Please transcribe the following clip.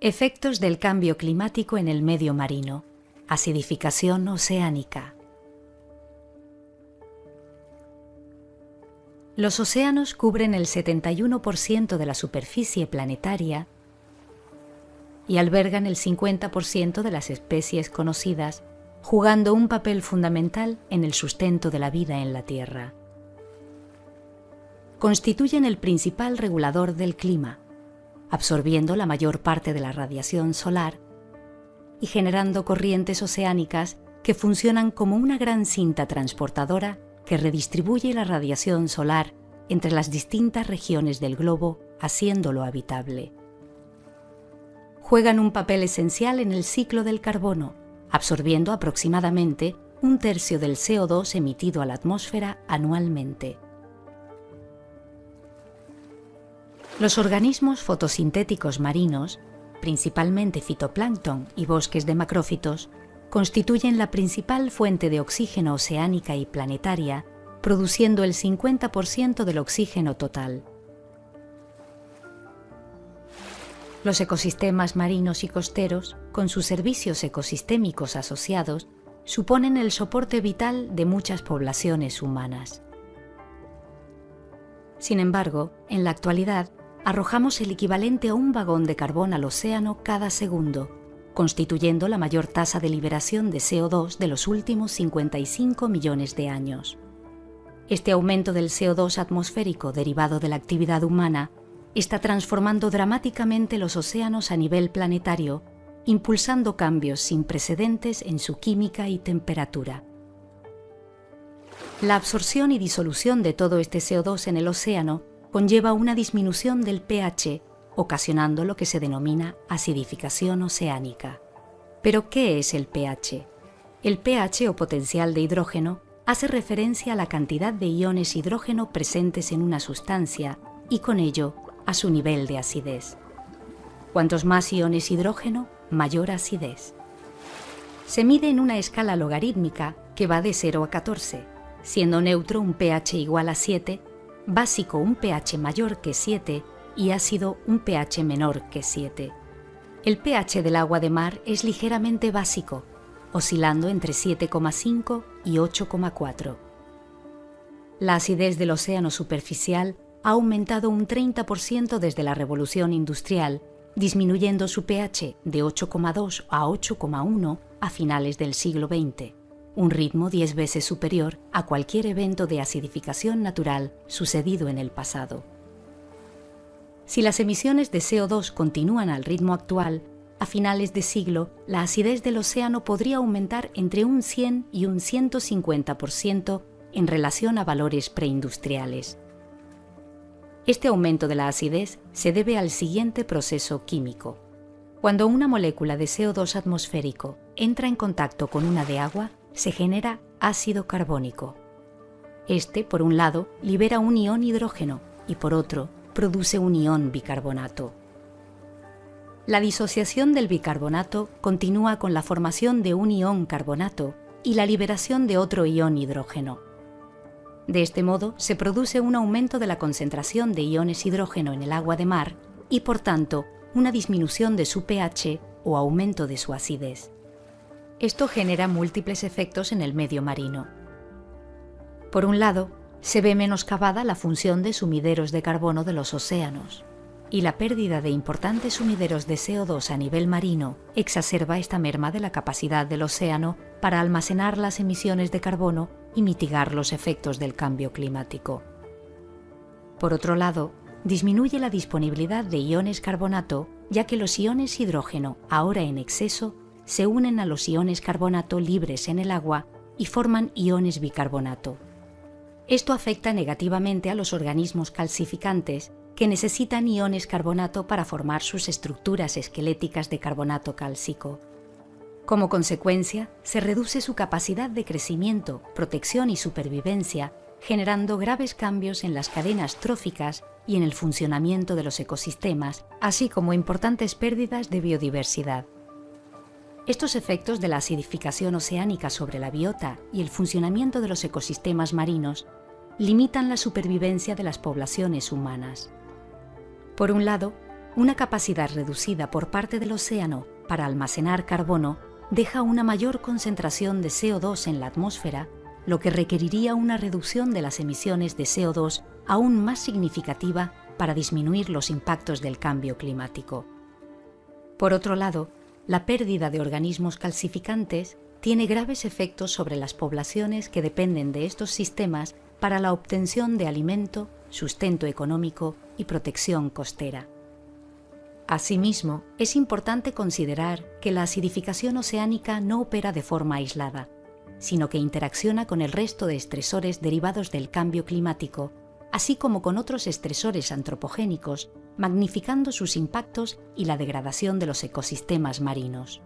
Efectos del cambio climático en el medio marino. Acidificación oceánica. Los océanos cubren el 71% de la superficie planetaria y albergan el 50% de las especies conocidas, jugando un papel fundamental en el sustento de la vida en la Tierra. Constituyen el principal regulador del clima, absorbiendo la mayor parte de la radiación solar y generando corrientes oceánicas que funcionan como una gran cinta transportadora que redistribuye la radiación solar entre las distintas regiones del globo, haciéndolo habitable. Juegan un papel esencial en el ciclo del carbono, absorbiendo aproximadamente 1/3 del CO2 emitido a la atmósfera anualmente. Los organismos fotosintéticos marinos, principalmente fitoplancton y bosques de macrófitos, constituyen la principal fuente de oxígeno oceánica y planetaria, produciendo el 50% del oxígeno total. Los ecosistemas marinos y costeros, con sus servicios ecosistémicos asociados, suponen el soporte vital de muchas poblaciones humanas. Sin embargo, en la actualidad, arrojamos el equivalente a un vagón de carbón al océano cada segundo, constituyendo la mayor tasa de liberación de CO2 de los últimos 55 millones de años. Este aumento del CO2 atmosférico derivado de la actividad humana está transformando dramáticamente los océanos a nivel planetario, impulsando cambios sin precedentes en su química y temperatura. La absorción y disolución de todo este CO2 en el océano conlleva una disminución del pH, ocasionando lo que se denomina acidificación oceánica. ¿Pero qué es el pH? El pH o potencial de hidrógeno hace referencia a la cantidad de iones hidrógeno presentes en una sustancia y con ello a su nivel de acidez. Cuantos más iones hidrógeno, mayor acidez. Se mide en una escala logarítmica que va de 0 a 14, siendo neutro un pH igual a 7, básico un pH mayor que 7 y ácido un pH menor que 7. El pH del agua de mar es ligeramente básico, oscilando entre 7,5 y 8,4. La acidez del océano superficial ha aumentado un 30% desde la revolución industrial, disminuyendo su pH de 8,2 a 8,1 a finales del siglo XX. Un ritmo 10 veces superior a cualquier evento de acidificación natural sucedido en el pasado. Si las emisiones de CO2 continúan al ritmo actual, a finales de siglo, la acidez del océano podría aumentar entre un 100 y un 150% en relación a valores preindustriales. Este aumento de la acidez se debe al siguiente proceso químico. Cuando una molécula de CO2 atmosférico entra en contacto con una de agua, se genera ácido carbónico. Este, por un lado, libera un ion hidrógeno y por otro, produce un ion bicarbonato. La disociación del bicarbonato continúa con la formación de un ion carbonato y la liberación de otro ion hidrógeno. De este modo, se produce un aumento de la concentración de iones hidrógeno en el agua de mar y, por tanto, una disminución de su pH o aumento de su acidez. Esto genera múltiples efectos en el medio marino. Por un lado, se ve menoscabada la función de sumideros de carbono de los océanos, y la pérdida de importantes sumideros de CO2 a nivel marino exacerba esta merma de la capacidad del océano para almacenar las emisiones de carbono y mitigar los efectos del cambio climático. Por otro lado, disminuye la disponibilidad de iones carbonato, ya que los iones hidrógeno, ahora en exceso, se unen a los iones carbonato libres en el agua y forman iones bicarbonato. Esto afecta negativamente a los organismos calcificantes que necesitan iones carbonato para formar sus estructuras esqueléticas de carbonato cálcico. Como consecuencia, se reduce su capacidad de crecimiento, protección y supervivencia, generando graves cambios en las cadenas tróficas y en el funcionamiento de los ecosistemas, así como importantes pérdidas de biodiversidad. Estos efectos de la acidificación oceánica sobre la biota y el funcionamiento de los ecosistemas marinos limitan la supervivencia de las poblaciones humanas. Por un lado, Una capacidad reducida por parte del océano para almacenar carbono deja una mayor concentración de CO2 en la atmósfera, lo que requeriría una reducción de las emisiones de CO2 aún más significativa para disminuir los impactos del cambio climático. Por otro lado, la pérdida de organismos calcificantes tiene graves efectos sobre las poblaciones que dependen de estos sistemas para la obtención de alimento, sustento económico y protección costera. Asimismo, es importante considerar que la acidificación oceánica no opera de forma aislada, sino que interacciona con el resto de estresores derivados del cambio climático, así como con otros estresores antropogénicos, magnificando sus impactos y la degradación de los ecosistemas marinos.